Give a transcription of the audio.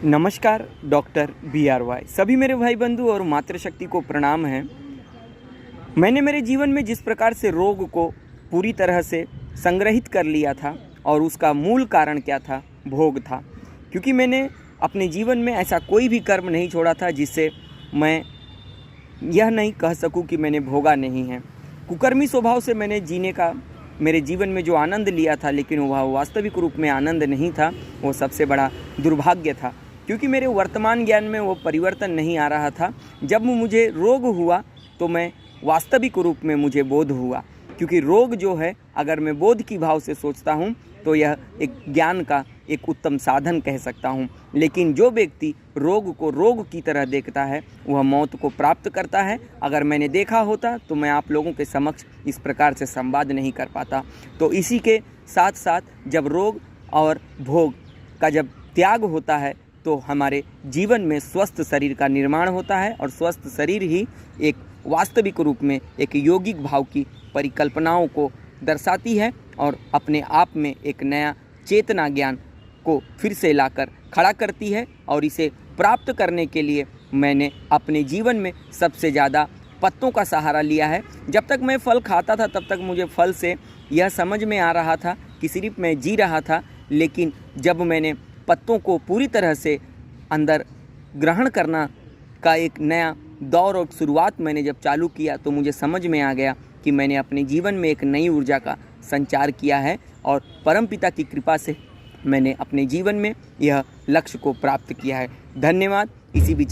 नमस्कार। Doctor BRY सभी मेरे भाई बंधु और मातृशक्ति को प्रणाम है। मैंने मेरे जीवन में जिस प्रकार से रोग को पूरी तरह से संग्रहित कर लिया था और उसका मूल कारण क्या था, भोग था। क्योंकि मैंने अपने जीवन में ऐसा कोई भी कर्म नहीं छोड़ा था जिससे मैं यह नहीं कह सकूं कि मैंने भोगा नहीं है। कुकर्मी स्वभाव से मैंने जीने का मेरे जीवन में जो आनंद लिया था, लेकिन वह वास्तविक रूप में आनंद नहीं था, वो सबसे बड़ा दुर्भाग्य था। क्योंकि मेरे वर्तमान ज्ञान में वो परिवर्तन नहीं आ रहा था। जब मुझे रोग हुआ तो मैं वास्तविक रूप में मुझे बोध हुआ। क्योंकि रोग जो है, अगर मैं बोध की भाव से सोचता हूँ तो यह एक ज्ञान का एक उत्तम साधन कह सकता हूँ। लेकिन जो व्यक्ति रोग को रोग की तरह देखता है वह मौत को प्राप्त करता है। अगर मैंने देखा होता तो मैं आप लोगों के समक्ष इस प्रकार से संवाद नहीं कर पाता। तो इसी के साथ साथ जब रोग और भोग का जब त्याग होता है तो हमारे जीवन में स्वस्थ शरीर का निर्माण होता है, और स्वस्थ शरीर ही एक वास्तविक रूप में एक यौगिक भाव की परिकल्पनाओं को दर्शाती है और अपने आप में एक नया चेतना ज्ञान को फिर से लाकर खड़ा करती है। और इसे प्राप्त करने के लिए मैंने अपने जीवन में सबसे ज़्यादा पत्तों का सहारा लिया है। जब तक मैं फल खाता था तब तक मुझे फल से यह समझ में आ रहा था कि सिर्फ मैं जी रहा था। लेकिन जब मैंने पत्तों को पूरी तरह से अंदर ग्रहण करना का एक नया दौर और शुरुआत मैंने जब चालू किया तो मुझे समझ में आ गया कि मैंने अपने जीवन में एक नई ऊर्जा का संचार किया है, और परमपिता की कृपा से मैंने अपने जीवन में यह लक्ष्य को प्राप्त किया है। धन्यवाद। इसी